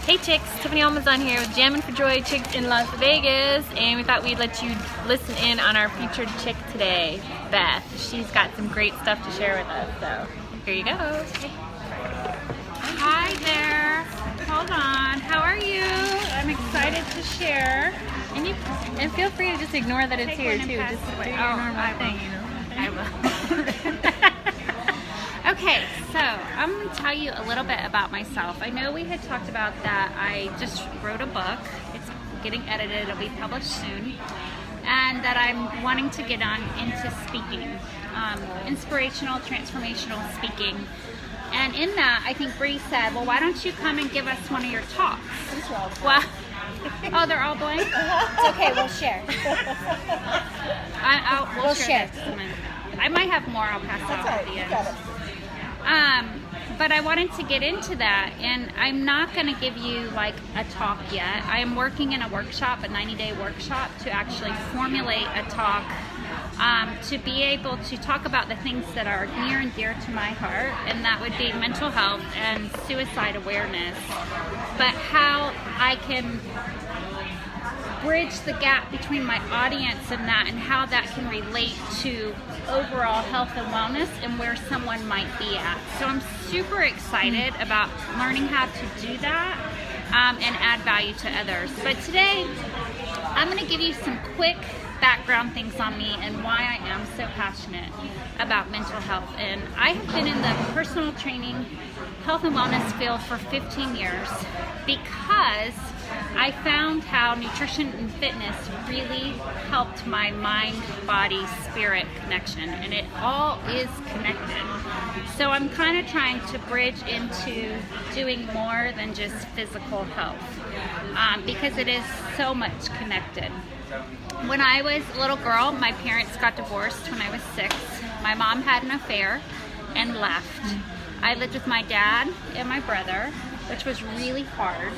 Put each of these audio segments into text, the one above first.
Hey chicks, Tiffany Almazan here with Jammin' for Joy Chicks in Las Vegas, and we thought we'd let you listen in on our featured chick today, Beth. She's got some great stuff to share with us, so here you go. Hi there. Hold on. How are you? I'm excited to share. And feel free to just ignore that it's here too. Just do your normal thing, you know. I will. Okay, so I'm going to tell you a little bit about myself. I know we had talked about that. I just wrote a book. It's getting edited. It'll be published soon. And that I'm wanting to get on into speaking, inspirational, transformational speaking. And in that, I think Bree said, well, why don't you come and give us one of your talks? Well, oh, they're all blank? It's okay, we'll share. We'll share. I might have more. I'll pass it off at the end. But I wanted to get into that, and I'm not going to give you like a talk yet. I am working in a workshop, a 90-day workshop, to actually formulate a talk to be able to talk about the things that are near and dear to my heart, and that would be mental health and suicide awareness, but how I can bridge the gap between my audience and that, and how that can relate to overall health and wellness and where someone might be at. So I'm super excited about learning how to do that and add value to others. But today I'm going to give you some quick background things on me and why I am so passionate about mental health. And I have been in the personal training, health and wellness field for 15 years because I found how nutrition and fitness really helped my mind, body, spirit connection, and it all is connected. So I'm kind of trying to bridge into doing more than just physical health because it is so much connected. When I was a little girl, my parents got divorced when I was 6. My mom had an affair and left. I lived with my dad and my brother, which was really hard.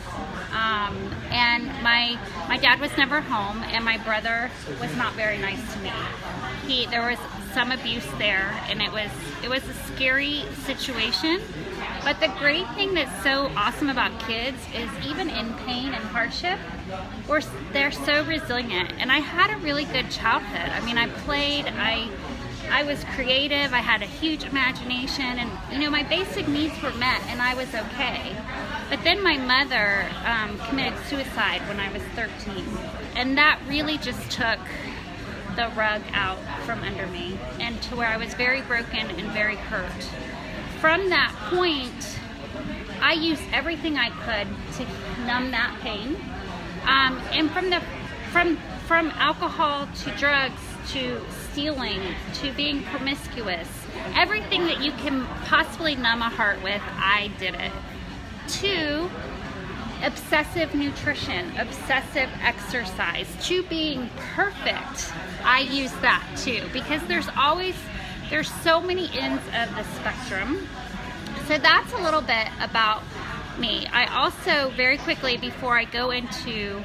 And my dad was never home, and my brother was not very nice to me. There was some abuse there, and it was a scary situation. But the great thing that's so awesome about kids is even in pain and hardship, they're so resilient. And I had a really good childhood. I mean, I played, I was creative, I had a huge imagination, and my basic needs were met, and I was okay. But then my mother committed suicide when I was 13, and that really just took the rug out from under me, and to where I was very broken and very hurt. From that point, I used everything I could to numb that pain, and from alcohol to drugs to stealing to being promiscuous, everything that you can possibly numb a heart with, I did it. To obsessive nutrition, obsessive exercise, to being perfect, I use that too, because there's so many ends of the spectrum. So that's a little bit about me. I also, very quickly, before I go into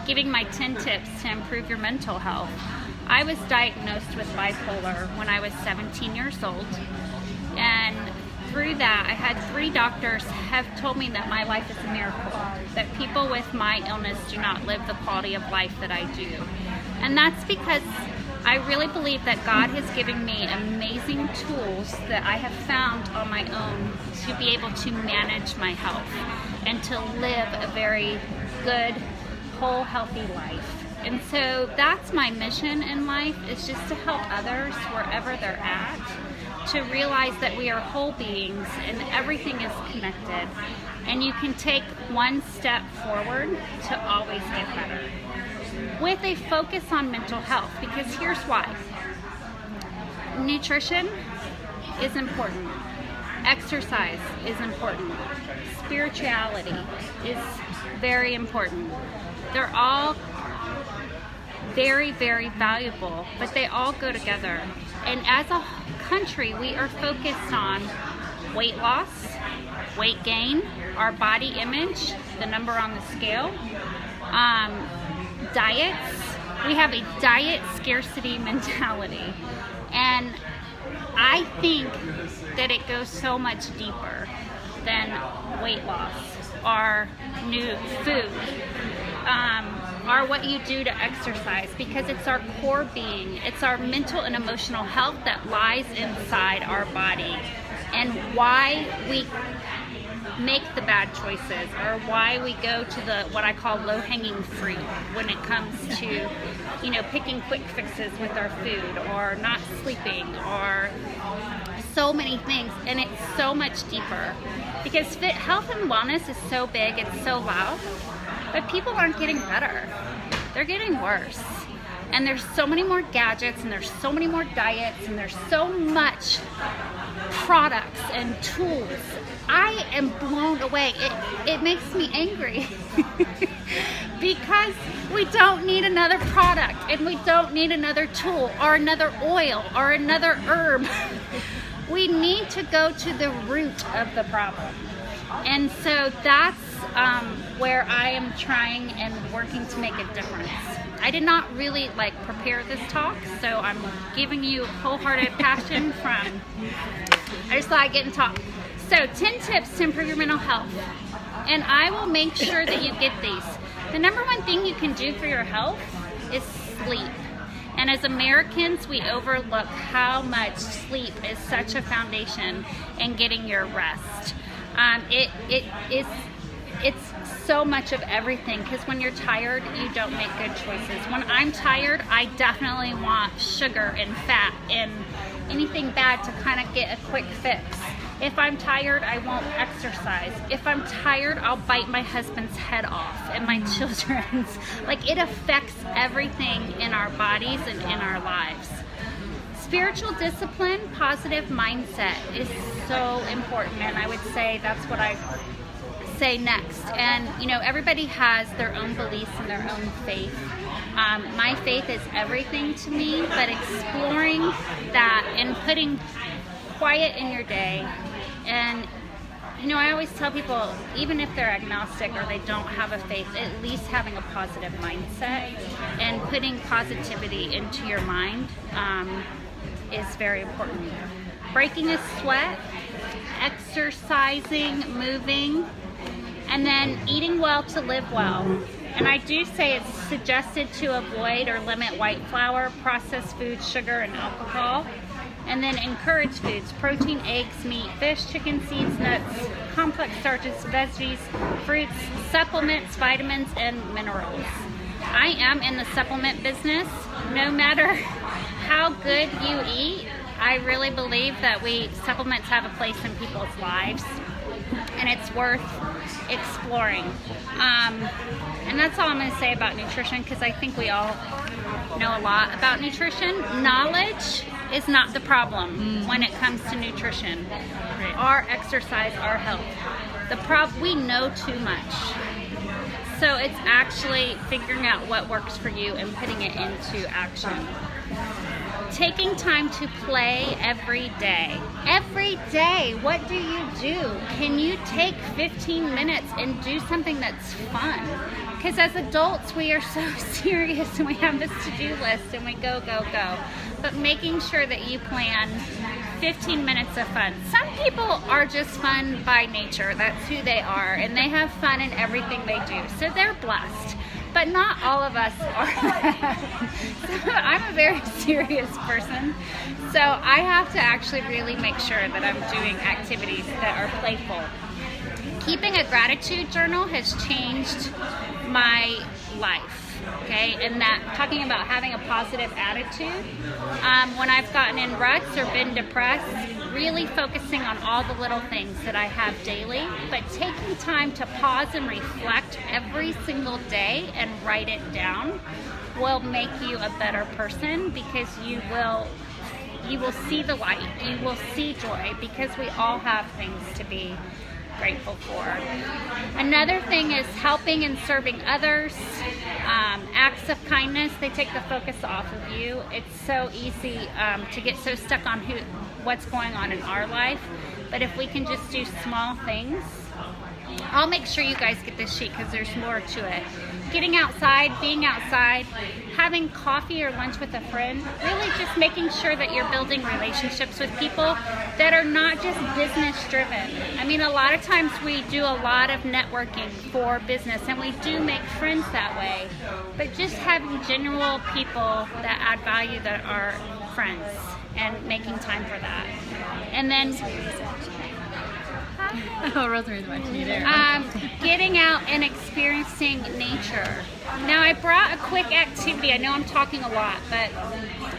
giving my 10 tips to improve your mental health, I was diagnosed with bipolar when I was 17 years old, and through that I had 3 doctors have told me that my life is a miracle, that people with my illness do not live the quality of life that I do. And that's because I really believe that God has given me amazing tools that I have found on my own to be able to manage my health and to live a very good, whole, healthy life. And so that's my mission in life, is just to help others wherever they're at to realize that we are whole beings and everything is connected, and you can take one step forward to always get better with a focus on mental health. Because here's why: nutrition is important, exercise is important, spirituality is very important. They're all very, very valuable, but they all go together. And as a country, we are focused on weight loss, weight gain, our body image, the number on the scale, diets. We have a diet scarcity mentality, and I think that it goes so much deeper than weight weight loss, are new food, are what you do to exercise, because it's our core being. It's our mental and emotional health that lies inside our body, and why we make the bad choices, or why we go to the what I call low-hanging fruit when it comes to, picking quick fixes with our food, or not sleeping, or so many things. And it's so much deeper, because health and wellness is so big, it's so loud, but people aren't getting better, they're getting worse. And there's so many more gadgets, and there's so many more diets, and there's so much products and tools. I am blown away. It makes me angry because we don't need another product, and we don't need another tool, or another oil, or another herb. We need to go to the root of the problem. And so that's where I am trying and working to make a difference. I did not really prepare this talk, so I'm giving you wholehearted passion from, I just thought I'd get and talk. So 10 tips to improve your mental health. And I will make sure that you get these. The number one thing you can do for your health is sleep. And as Americans, we overlook how much sleep is such a foundation in getting your rest. It's so much of everything, because when you're tired, you don't make good choices. When I'm tired, I definitely want sugar and fat and anything bad to kind of get a quick fix. If I'm tired, I won't exercise. If I'm tired, I'll bite my husband's head off and my children's. It affects everything in our bodies and in our lives. Spiritual discipline, positive mindset is so important, and I would say that's what I say next. And everybody has their own beliefs and their own faith. My faith is everything to me, but exploring that and putting quiet in your day. And I always tell people, even if they're agnostic or they don't have a faith, at least having a positive mindset and putting positivity into your mind is very important. Breaking a sweat, exercising, moving, and then eating well to live well. And I do say it's suggested to avoid or limit white flour, processed foods, sugar, and alcohol. And then encourage foods: protein, eggs, meat, fish, chicken, seeds, nuts, complex starches, veggies, fruits, supplements, vitamins, and minerals. I am in the supplement business. No matter how good you eat, I really believe that supplements have a place in people's lives, and it's worth exploring. And that's all I'm going to say about nutrition, because I think we all know a lot about nutrition. Knowledge is not the problem when it comes to nutrition. Right. Our exercise, our health. We know too much. So it's actually figuring out what works for you and putting it into action. Taking time to play every day. Every day, what do you do? Can you take 15 minutes and do something that's fun? Because as adults, we are so serious, and we have this to-do list, and we go, go, go. But making sure that you plan 15 minutes of fun. Some people are just fun by nature. That's who they are, and they have fun in everything they do. So they're blessed. But not all of us are. So I'm a very serious person, so I have to actually really make sure that I'm doing activities that are playful. Keeping a gratitude journal has changed my life, okay? And that, talking about having a positive attitude, when I've gotten in ruts or been depressed, really focusing on all the little things that I have daily, but taking time to pause and reflect every single day and write it down will make you a better person, because you will see the light, you will see joy, because we all have things to be grateful for. Another thing is helping and serving others. Acts of kindness, they take the focus off of you. It's so easy to get so stuck on what's going on in our life, but if we can just do small things I'll make sure you guys get this sheet because there's more to it. Getting outside, being outside, having coffee or lunch with a friend, really just making sure that you're building relationships with people that are not just business driven. I mean, a lot of times we do a lot of networking for business and we do make friends that way, but just having general people that add value that are friends and making time for that. And then oh, Rosemary's watching you there. Getting out and experiencing nature. Now I brought a quick activity. I know I'm talking a lot, but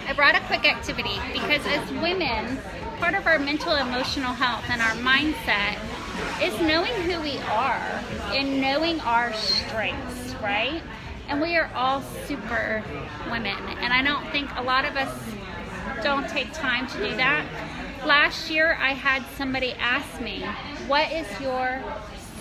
I brought a quick activity because as women, part of our mental emotional health and our mindset is knowing who we are and knowing our strengths, right? And we are all super women, and I don't think a lot of us don't take time to do that. Last year I had somebody ask me, what is your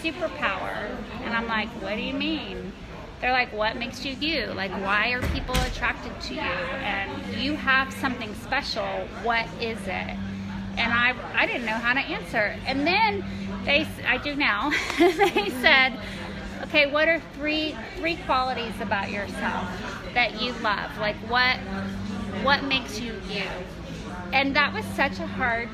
superpower? And I'm like, what do you mean? They're like, what makes you you? Like, why are people attracted to you? And you have something special. What is it? And I didn't know how to answer. And then I do now. They said, okay, what are three qualities about yourself that you love? Like, what makes you you? And that was such a hard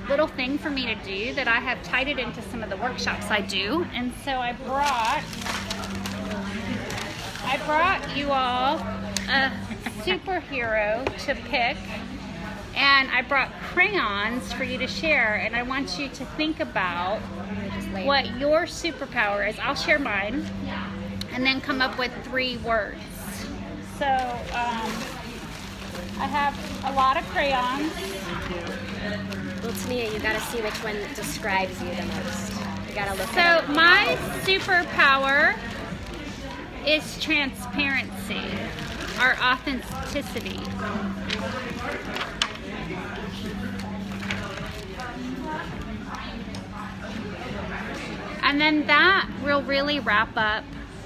little thing for me to do that I have tied it into some of the workshops I do. And so I brought you all a superhero to pick, and I brought crayons for you to share, and I want you to think about what your superpower is. I'll share mine and then come up with 3 words. So I have a lot of crayons. Well, Tania, you gotta see which one describes you the most. You gotta look So at it. my superpower is transparency, our authenticity. And then that will really wrap up,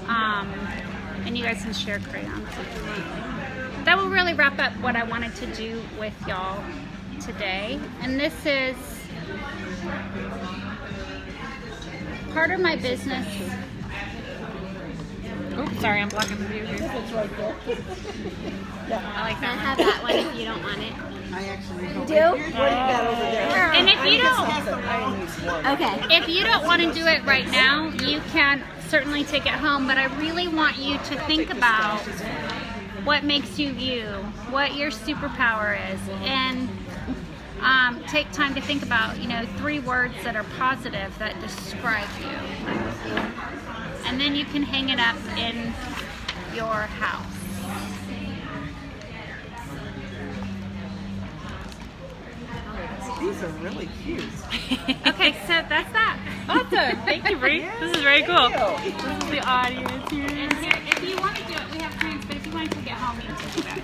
and you guys can share crayons if you want. That will really wrap up what I wanted to do with y'all today. And this is part of my business. Oh, sorry, I'm blocking the view here. It's right there. I like Can I that have that one if you don't want it? I actually don't. Do? What do you got over there? And if you don't, I need one. Okay. if you don't want to do it right now, you can certainly take it home. But I really want you to think about what makes you you, what your superpower is, and take time to think about, 3 words that are positive that describe you. And then you can hang it up in your house. These are really cute. Okay, so that's that. Awesome. Thank you, Bree. This is very cool. Thank you. This is the audience here. And here, if you want to do it, we have crayons, but if you want to take it home, you can take it back.